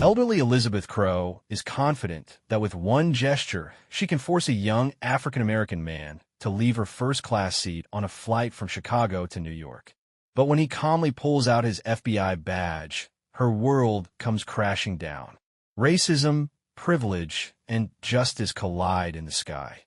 Elderly Elizabeth Crowe is confident that with one gesture, she can force a young African-American man to leave her first-class seat on a flight from Chicago to New York. But when he calmly pulls out his FBI badge, her world comes crashing down. Racism, privilege, and justice collide in the sky.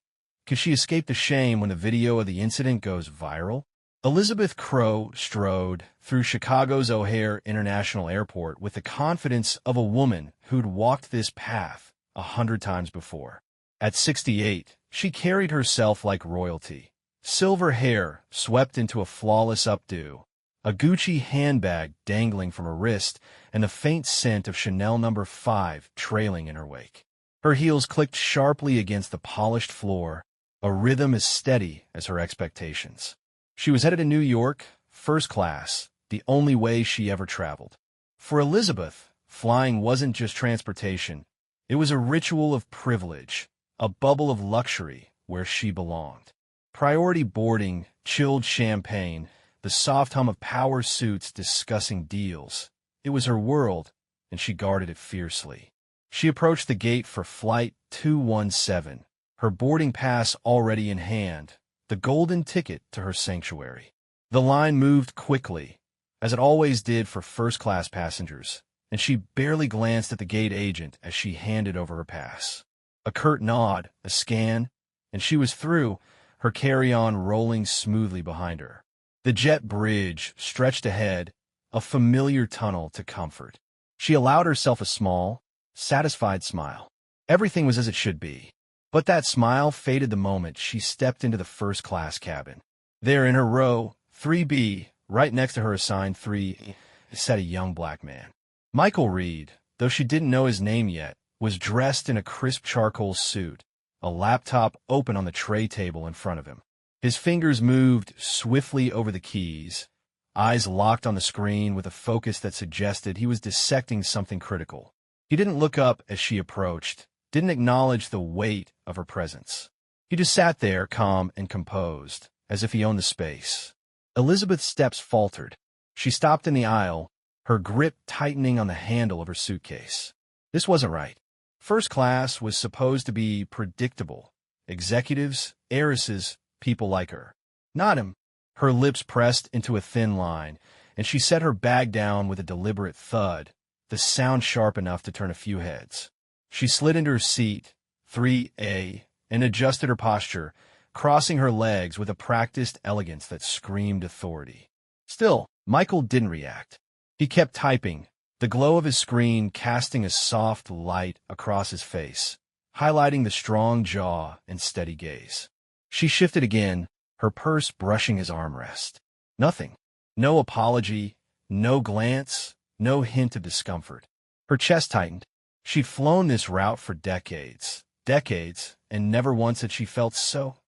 Could she escape the shame when the video of the incident goes viral? Elizabeth Crowe strode through Chicago's O'Hare International Airport with the confidence of a woman who'd walked this path 100 times before. At 68, she carried herself like royalty. Silver hair swept into a flawless updo, a Gucci handbag dangling from her wrist, and the faint scent of Chanel No. 5 trailing in her wake. Her heels clicked sharply against the polished floor, a rhythm as steady as her expectations. She was headed to New York, first class, the only way she ever traveled. For Elizabeth, flying wasn't just transportation. It was a ritual of privilege, a bubble of luxury where she belonged. Priority boarding, chilled champagne, the soft hum of power suits discussing deals. It was her world, and she guarded it fiercely. She approached the gate for Flight 217, her boarding pass already in hand, the golden ticket to her sanctuary. The line moved quickly, as it always did for first-class passengers, and she barely glanced at the gate agent as she handed over her pass. A curt nod, a scan, and she was through, her carry-on rolling smoothly behind her. The jet bridge stretched ahead, a familiar tunnel to comfort. She allowed herself a small, satisfied smile. Everything was as it should be. But that smile faded the moment she stepped into the first-class cabin. There in her row, 3B, right next to her assigned 3, sat a young black man. Michael Reid, though she didn't know his name yet, was dressed in a crisp charcoal suit, a laptop open on the tray table in front of him. His fingers moved swiftly over the keys, eyes locked on the screen with a focus that suggested he was dissecting something critical. He didn't look up as she approached, didn't acknowledge the weight of her presence. He just sat there, calm and composed, as if he owned the space. Elizabeth's steps faltered. She stopped in the aisle, her grip tightening on the handle of her suitcase. This wasn't right. First class was supposed to be predictable. Executives, heiresses, people like her. Not him. Her lips pressed into a thin line, and she set her bag down with a deliberate thud, the sound sharp enough to turn a few heads. She slid into her seat, 3A, and adjusted her posture, crossing her legs with a practiced elegance that screamed authority. Still, Michael didn't react. He kept typing, the glow of his screen casting a soft light across his face, highlighting the strong jaw and steady gaze. She shifted again, her purse brushing his armrest. Nothing. No apology, no glance, no hint of discomfort. Her chest tightened. She'd flown this route for decades, and never once had she felt so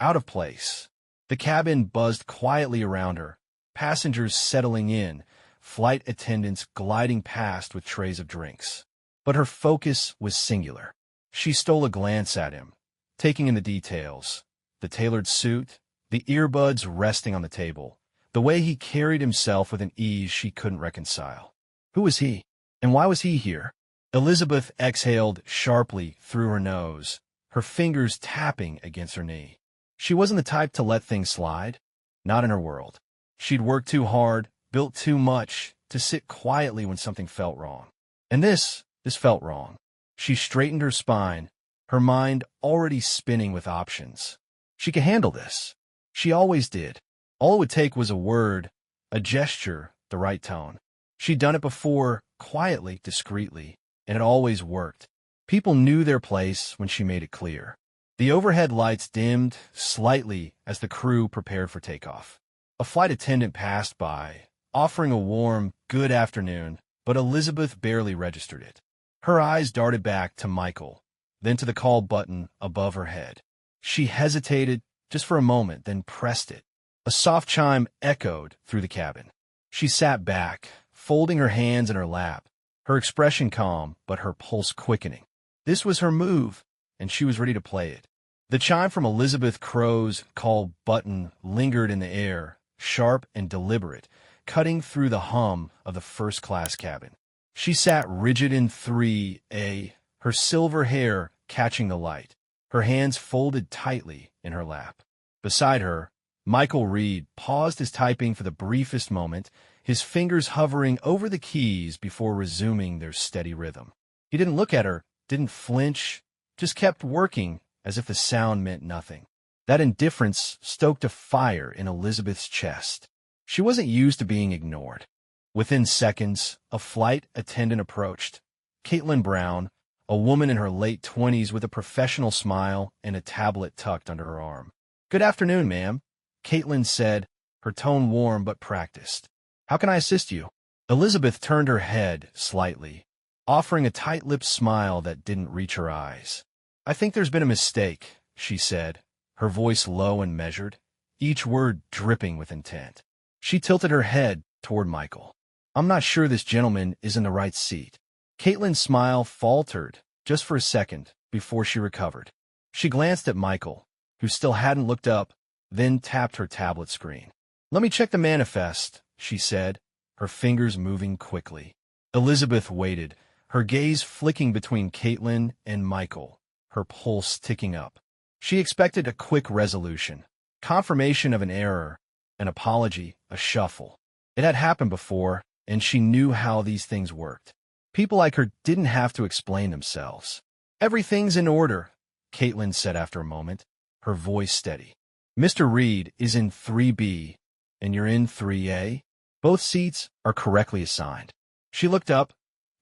out of place. The cabin buzzed quietly around her, passengers settling in, flight attendants gliding past with trays of drinks. But her focus was singular. She stole a glance at him, taking in the details, the tailored suit, the earbuds resting on the table, the way he carried himself with an ease she couldn't reconcile. Who was he? And why was he here? Elizabeth exhaled sharply through her nose, her fingers tapping against her knee. She wasn't the type to let things slide. Not in her world. She'd worked too hard, built too much, to sit quietly when something felt wrong. And this felt wrong. She straightened her spine, her mind already spinning with options. She could handle this. She always did. All it would take was a word, a gesture, the right tone. She'd done it before, quietly, discreetly, and it always worked. People knew their place when she made it clear. The overhead lights dimmed slightly as the crew prepared for takeoff. A flight attendant passed by, offering a warm, good afternoon, but Elizabeth barely registered it. Her eyes darted back to Michael, then to the call button above her head. She hesitated just for a moment, then pressed it. A soft chime echoed through the cabin. She sat back, folding her hands in her lap, her expression calm, but her pulse quickening. This was her move, and she was ready to play it. The chime from Elizabeth Crowe's call button lingered in the air, sharp and deliberate, cutting through the hum of the first-class cabin. She sat rigid in 3A, her silver hair catching the light, her hands folded tightly in her lap. Beside her, Michael Reid paused his typing for the briefest moment, his fingers hovering over the keys before resuming their steady rhythm. He didn't look at her, didn't flinch, just kept working as if the sound meant nothing. That indifference stoked a fire in Elizabeth's chest. She wasn't used to being ignored. Within seconds, a flight attendant approached. Caitlin Brown, a woman in her late 20s with a professional smile and a tablet tucked under her arm. "Good afternoon, ma'am," Caitlin said, her tone warm but practiced. "How can I assist you?" Elizabeth turned her head slightly, offering a tight-lipped smile that didn't reach her eyes. "I think there's been a mistake," she said, her voice low and measured, each word dripping with intent. She tilted her head toward Michael. "I'm not sure this gentleman is in the right seat." Caitlin's smile faltered just for a second before she recovered. She glanced at Michael, who still hadn't looked up, then tapped her tablet screen. "Let me check the manifest," she said, her fingers moving quickly. Elizabeth waited, her gaze flicking between Caitlin and Michael, her pulse ticking up. She expected a quick resolution, confirmation of an error, an apology, a shuffle. It had happened before, and she knew how these things worked. People like her didn't have to explain themselves. "Everything's in order," Caitlin said after a moment, her voice steady. "Mr. Reid is in 3B, and you're in 3A. Both seats are correctly assigned." She looked up,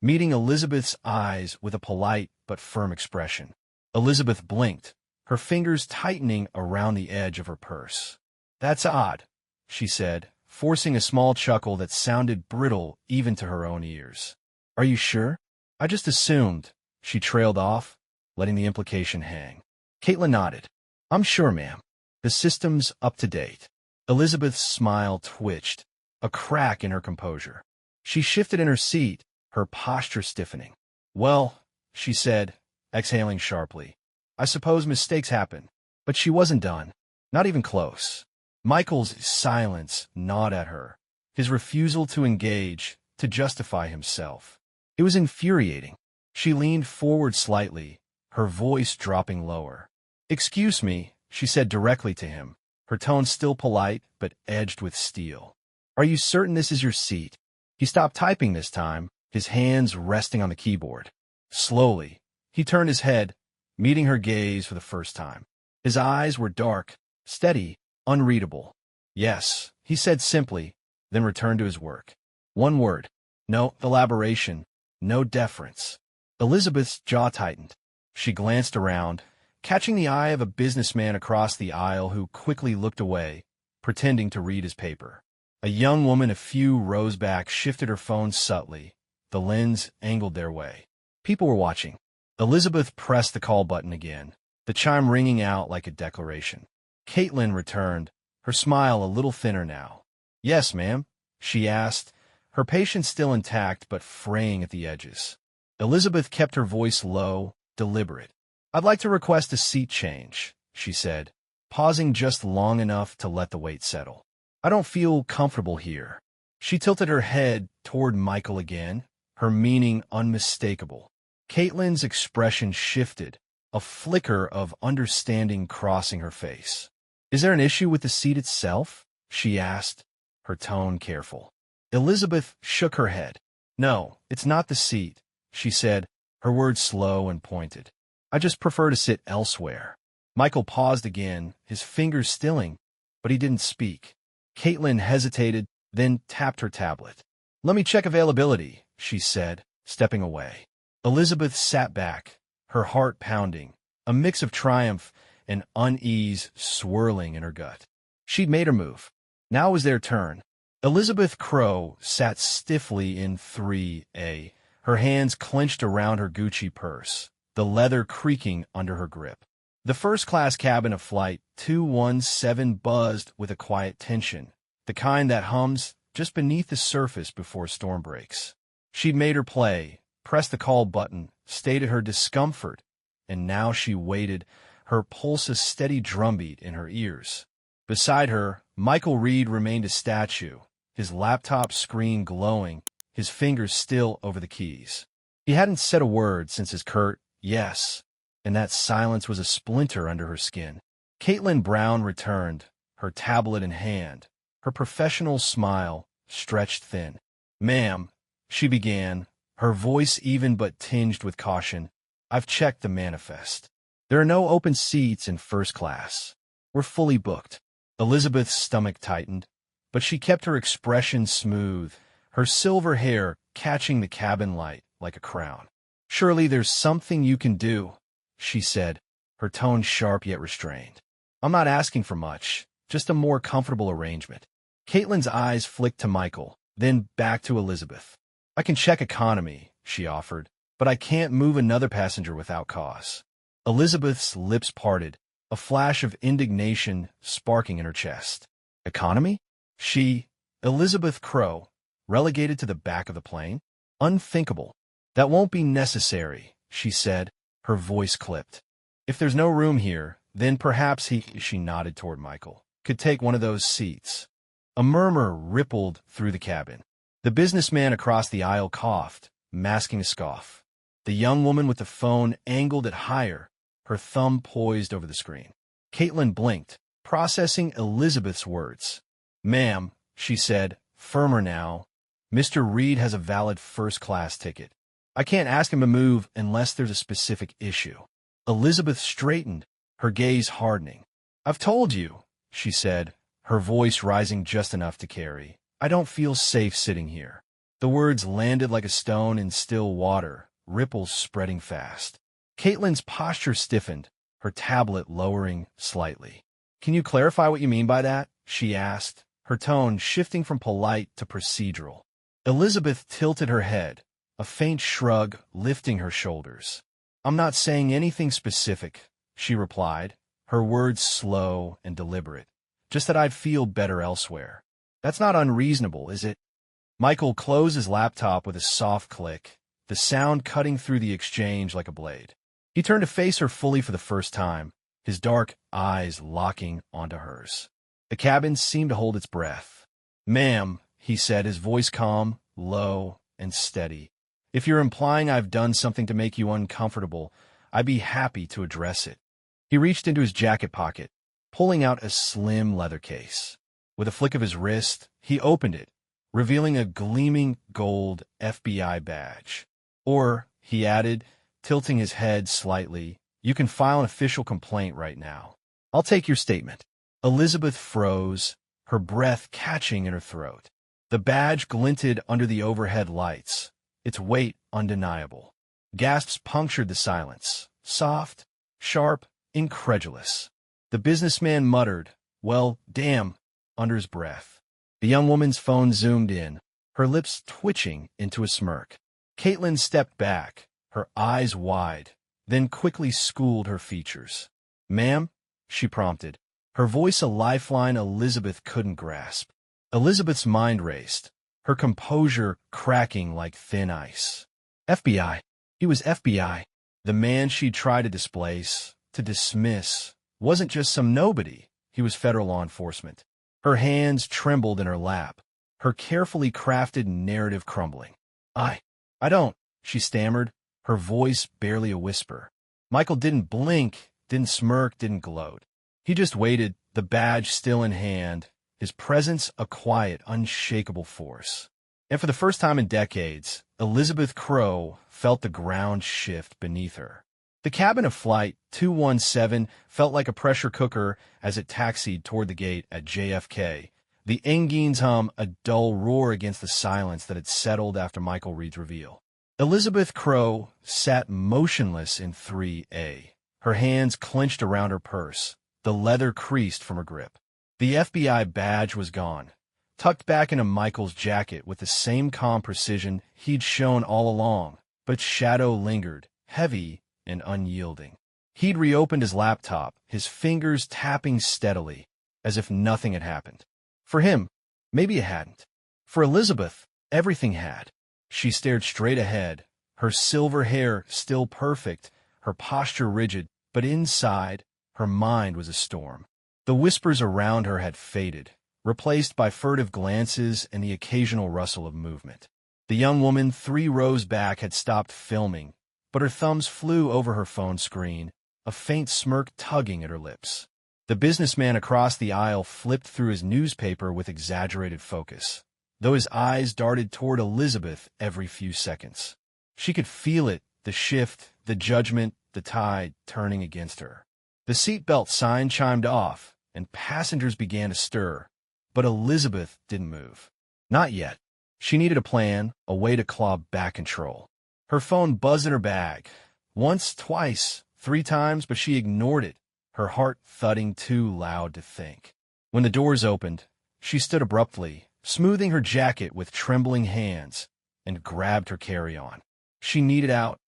meeting Elizabeth's eyes with a polite but firm expression. Elizabeth blinked, her fingers tightening around the edge of her purse. "That's odd," she said, forcing a small chuckle that sounded brittle even to her own ears. "Are you sure?" "I just assumed," she trailed off, letting the implication hang. Caitlin nodded. "I'm sure, ma'am. The system's up to date." Elizabeth's smile twitched, a crack in her composure. She shifted in her seat, her posture stiffening. "Well," she said, exhaling sharply, "I suppose mistakes happen." But she wasn't done. Not even close. Michael's silence gnawed at her, his refusal to engage, to justify himself. It was infuriating. She leaned forward slightly, her voice dropping lower. "Excuse me," she said directly to him, her tone still polite but edged with steel. "Are you certain this is your seat?" He stopped typing this time, his hands resting on the keyboard. Slowly, he turned his head, meeting her gaze for the first time. His eyes were dark, steady, unreadable. "Yes," he said simply, then returned to his work. One word. No elaboration, no deference. Elizabeth's jaw tightened. She glanced around, catching the eye of a businessman across the aisle who quickly looked away, pretending to read his paper. A young woman a few rows back shifted her phone subtly, the lens angled their way. People were watching. Elizabeth pressed the call button again, the chime ringing out like a declaration. Caitlin returned, her smile a little thinner now. "Yes, ma'am," she asked, her patience still intact but fraying at the edges. Elizabeth kept her voice low, deliberate. "I'd like to request a seat change," she said, pausing just long enough to let the wait settle. "I don't feel comfortable here." She tilted her head toward Michael again, her meaning unmistakable. Caitlin's expression shifted, a flicker of understanding crossing her face. "Is there an issue with the seat itself?" she asked, her tone careful. Elizabeth shook her head. "No, it's not the seat," she said, her words slow and pointed. "I just prefer to sit elsewhere." Michael paused again, his fingers stilling, but he didn't speak. Caitlin hesitated, then tapped her tablet. "Let me check availability," she said, stepping away. Elizabeth sat back, her heart pounding, a mix of triumph and unease swirling in her gut. She'd made her move. Now it was their turn. Elizabeth Crowe sat stiffly in 3A, her hands clenched around her Gucci purse, the leather creaking under her grip. The first-class cabin of Flight 217 buzzed with a quiet tension, the kind that hums just beneath the surface before a storm breaks. She'd made her play, pressed the call button, stated her discomfort, and now she waited, her pulse a steady drumbeat in her ears. Beside her, Michael Reid remained a statue, his laptop screen glowing, his fingers still over the keys. He hadn't said a word since his curt yes, and that silence was a splinter under her skin. Caitlin Brown returned, her tablet in hand, her professional smile stretched thin. "Ma'am," she began, her voice even but tinged with caution, "I've checked the manifest. There are no open seats in first class. We're fully booked." Elizabeth's stomach tightened, but she kept her expression smooth, her silver hair catching the cabin light like a crown. "Surely there's something you can do," she said, her tone sharp yet restrained. "I'm not asking for much, just a more comfortable arrangement." Caitlin's eyes flicked to Michael, then back to Elizabeth. "I can check economy," she offered, "but I can't move another passenger without cause." Elizabeth's lips parted, a flash of indignation sparking in her chest. "Economy? She, Elizabeth Crowe, relegated to the back of the plane? Unthinkable." "That won't be necessary," she said, her voice clipped. "If there's no room here, then perhaps she nodded toward Michael, could take one of those seats." A murmur rippled through the cabin. The businessman across the aisle coughed, masking a scoff. The young woman with the phone angled it higher, her thumb poised over the screen. Caitlin blinked, processing Elizabeth's words. "Ma'am," she said, firmer now, "Mr. Reid has a valid first-class ticket. I can't ask him to move unless there's a specific issue." Elizabeth straightened, her gaze hardening. "I've told you," she said, her voice rising just enough to carry. "I don't feel safe sitting here." The words landed like a stone in still water, ripples spreading fast. Caitlin's posture stiffened, her tablet lowering slightly. "Can you clarify what you mean by that?" she asked, her tone shifting from polite to procedural. Elizabeth tilted her head, a faint shrug lifting her shoulders. "I'm not saying anything specific," she replied, her words slow and deliberate. "Just that I'd feel better elsewhere." "That's not unreasonable, is it?" Michael closed his laptop with a soft click, the sound cutting through the exchange like a blade. He turned to face her fully for the first time, his dark eyes locking onto hers. The cabin seemed to hold its breath. "Ma'am," he said, his voice calm, low, and steady, "if you're implying I've done something to make you uncomfortable, I'd be happy to address it." He reached into his jacket pocket, pulling out a slim leather case. With a flick of his wrist, he opened it, revealing a gleaming gold FBI badge. "Or," he added, tilting his head slightly, "you can file an official complaint right now. I'll take your statement." Elizabeth froze, her breath catching in her throat. The badge glinted under the overhead lights, its weight undeniable. Gasps punctured the silence, soft, sharp, incredulous. The businessman muttered, "Well, damn," under his breath. The young woman's phone zoomed in, her lips twitching into a smirk. Caitlin stepped back, her eyes wide, then quickly schooled her features. "Ma'am?" she prompted, her voice a lifeline Elizabeth couldn't grasp. Elizabeth's mind raced, her composure cracking like thin ice. FBI. He was FBI. The man she'd tried to displace, to dismiss, wasn't just some nobody. He was federal law enforcement. Her hands trembled in her lap, her carefully crafted narrative crumbling. I don't," she stammered, her voice barely a whisper. Michael didn't blink, didn't smirk, didn't gloat. He just waited, the badge still in hand, his presence a quiet, unshakable force. And for the first time in decades, Elizabeth Crowe felt the ground shift beneath her. The cabin of Flight 217 felt like a pressure cooker as it taxied toward the gate at JFK, the engines hum a dull roar against the silence that had settled after Michael Reid's reveal. Elizabeth Crowe sat motionless in 3A, her hands clenched around her purse, the leather creased from her grip. The FBI badge was gone, tucked back into Michael's jacket with the same calm precision he'd shown all along, but its shadow lingered, heavy and unyielding. He'd reopened his laptop, his fingers tapping steadily, as if nothing had happened. For him, maybe it hadn't. For Elizabeth, everything had. She stared straight ahead, her silver hair still perfect, her posture rigid, but inside, her mind was a storm. The whispers around her had faded, replaced by furtive glances and the occasional rustle of movement. The young woman 3 rows back had stopped filming, but her thumbs flew over her phone screen, a faint smirk tugging at her lips. The businessman across the aisle flipped through his newspaper with exaggerated focus, though his eyes darted toward Elizabeth every few seconds. She could feel it, the shift, the judgment, the tide turning against her. The seatbelt sign chimed off, and passengers began to stir, but Elizabeth didn't move. Not yet. She needed a plan, a way to claw back control. Her phone buzzed in her bag. Once, twice, 3 times, but she ignored it, her heart thudding too loud to think. When the doors opened, she stood abruptly, smoothing her jacket with trembling hands, and grabbed her carry-on. She needed out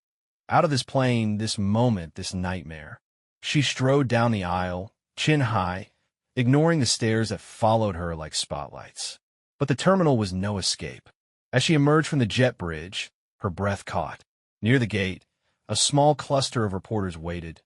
of this plane, this moment, this nightmare. She strode down the aisle, chin high, ignoring the stares that followed her like spotlights. But the terminal was no escape. As she emerged from the jet bridge, her breath caught. Near the gate, a small cluster of reporters waited.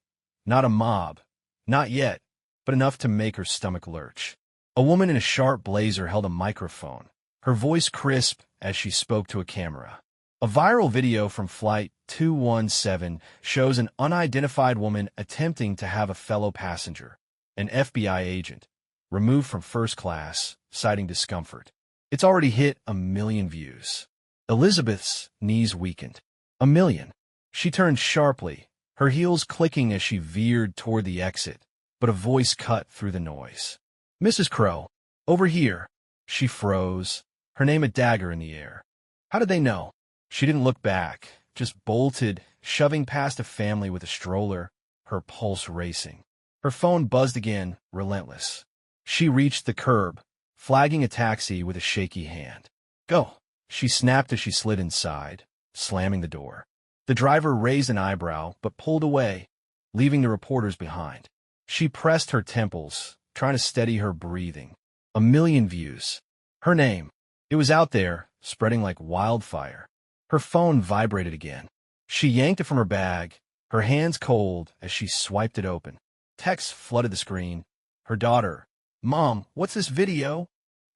Not a mob, not yet, but enough to make her stomach lurch. A woman in a sharp blazer held a microphone, her voice crisp as she spoke to a camera. A viral video from Flight 217 shows an unidentified woman attempting to have a fellow passenger, an FBI agent, removed from first class, citing discomfort. It's already hit 1 million views. Elizabeth's knees weakened. 1 million. She turned sharply, her heels clicking as she veered toward the exit, but a voice cut through the noise. "Mrs. Crowe, over here." She froze, her name a dagger in the air. How did they know? She didn't look back, just bolted, shoving past a family with a stroller, her pulse racing. Her phone buzzed again, relentless. She reached the curb, flagging a taxi with a shaky hand. "Go," she snapped as she slid inside, slamming the door. The driver raised an eyebrow, but pulled away, leaving the reporters behind. She pressed her temples, trying to steady her breathing. 1 million views. Her name. It was out there, spreading like wildfire. Her phone vibrated again. She yanked it from her bag, her hands cold as she swiped it open. Text flooded the screen. Her daughter. "Mom, what's this video?"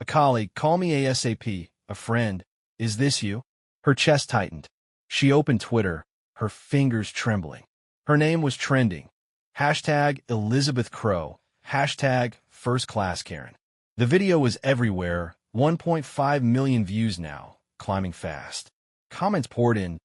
A colleague. "Call me ASAP. A friend. Is this you?" Her chest tightened. She opened Twitter, her fingers trembling. Her name was trending. Hashtag Elizabeth Crowe. Hashtag First Class Karen. The video was everywhere. 1.5 million views now, climbing fast. Comments poured in.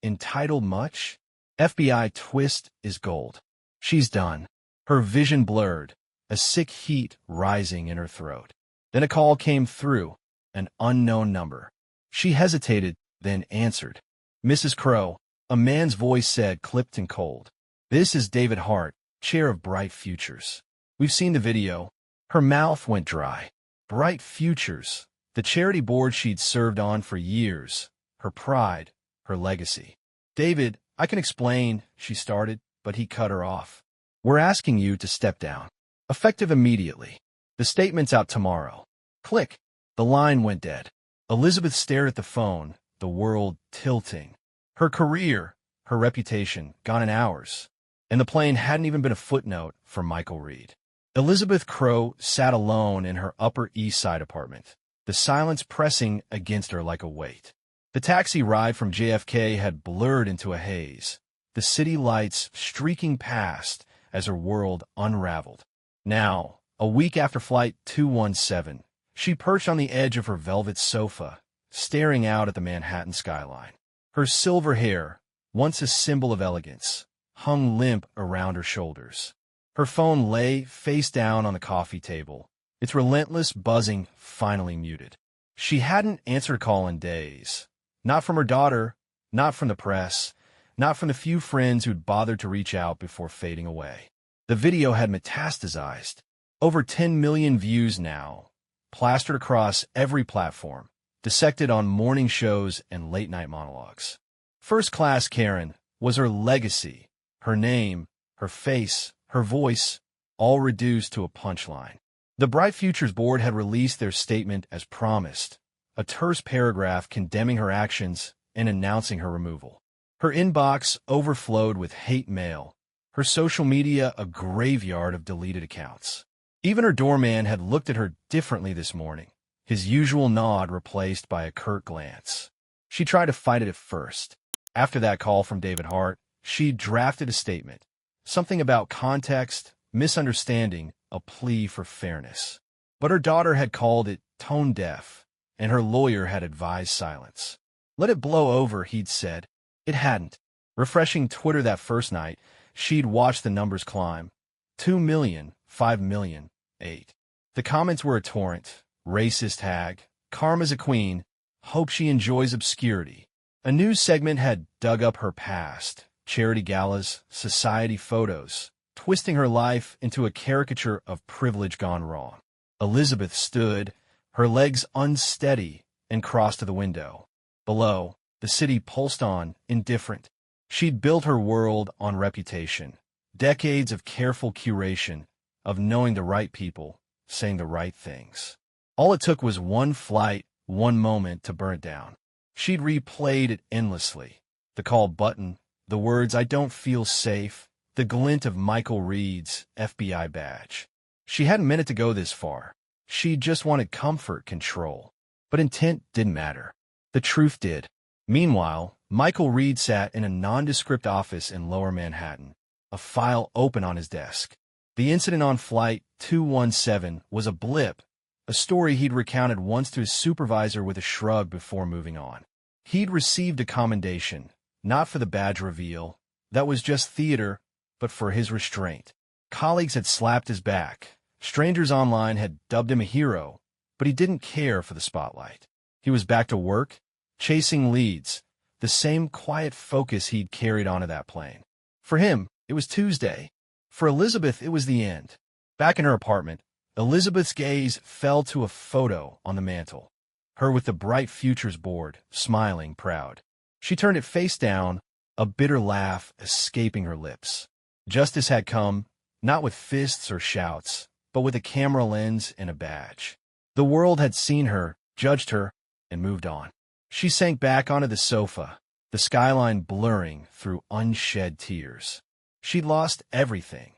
Entitled much? FBI twist is gold. She's done. Her vision blurred, a sick heat rising in her throat. Then a call came through, an unknown number. She hesitated, then answered. "Mrs. Crowe," a man's voice said, clipped and cold. "This is David Hart, chair of Bright Futures. We've seen the video." Her mouth went dry. Bright Futures, the charity board she'd served on for years, her pride, her legacy. "David, I can explain," she started, but he cut her off. "We're asking you to step down. Effective immediately. The statement's out tomorrow." Click. The line went dead. Elizabeth stared at the phone, the world tilting. Her career, her reputation, gone in hours. And the plane hadn't even been a footnote for Michael Reid. Elizabeth Crowe sat alone in her Upper East Side apartment, the silence pressing against her like a weight. The taxi ride from JFK had blurred into a haze, the city lights streaking past as her world unraveled. Now, a week after Flight 217, she perched on the edge of her velvet sofa, staring out at the Manhattan skyline. Her silver hair, once a symbol of elegance, hung limp around her shoulders. Her phone lay face down on the coffee table, its relentless buzzing finally muted. She hadn't answered a call in days. Not from her daughter, not from the press, not from the few friends who'd bothered to reach out before fading away. The video had metastasized. Over 10 million views now, plastered across every platform, dissected on morning shows and late-night monologues. First Class Karen was her legacy, her name, her face, her voice, all reduced to a punchline. The Bright Futures Board had released their statement as promised, a terse paragraph condemning her actions and announcing her removal. Her inbox overflowed with hate mail, her social media a graveyard of deleted accounts. Even her doorman had looked at her differently this morning, his usual nod replaced by a curt glance. She tried to fight it at first. After that call from David Hart, she drafted a statement. Something about context, misunderstanding, a plea for fairness. But her daughter had called it tone-deaf, and her lawyer had advised silence. Let it blow over, he'd said. It hadn't. Refreshing Twitter that first night, she'd watched the numbers climb. 2 million, 5 million, 8. The comments were a torrent. Racist hag, karma's a queen, hope she enjoys obscurity. A news segment had dug up her past, charity galas, society photos, twisting her life into a caricature of privilege gone wrong. Elizabeth stood, her legs unsteady, and crossed to the window. Below, the city pulsed on, indifferent. She'd built her world on reputation, decades of careful curation, of knowing the right people, saying the right things. All it took was one flight, one moment to burn it down. She'd replayed it endlessly. The call button, the words, "I don't feel safe," the glint of Michael Reid's FBI badge. She hadn't meant it to go this far. She just wanted comfort, control. But intent didn't matter. The truth did. Meanwhile, Michael Reid sat in a nondescript office in Lower Manhattan, a file open on his desk. The incident on Flight 217 was a blip, a story he'd recounted once to his supervisor with a shrug before moving on. He'd received a commendation, not for the badge reveal, that was just theater, but for his restraint. Colleagues had slapped his back. Strangers online had dubbed him a hero, but he didn't care for the spotlight. He was back to work, chasing leads, the same quiet focus he'd carried onto that plane. For him, it was Tuesday. For Elizabeth, it was the end. Back in her apartment, Elizabeth's gaze fell to a photo on the mantel, her with the bright futures board, smiling, proud. She turned it face down, a bitter laugh escaping her lips. Justice had come, not with fists or shouts, but with a camera lens and a badge. The world had seen her, judged her, and moved on. She sank back onto the sofa, the skyline blurring through unshed tears. She'd lost everything,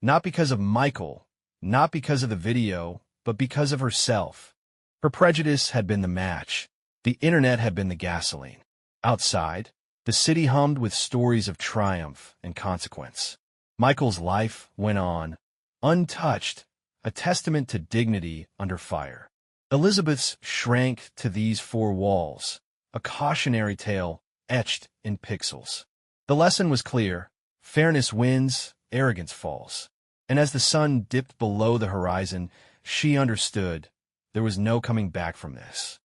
not because of Michael, not because of the video, but because of herself. Her prejudice had been the match. The internet had been the gasoline. Outside, the city hummed with stories of triumph and consequence. Michael's life went on, untouched, a testament to dignity under fire. Elizabeth's shrank to these four walls, a cautionary tale etched in pixels. The lesson was clear. Fairness wins, arrogance falls. And as the sun dipped below the horizon, she understood there was no coming back from this.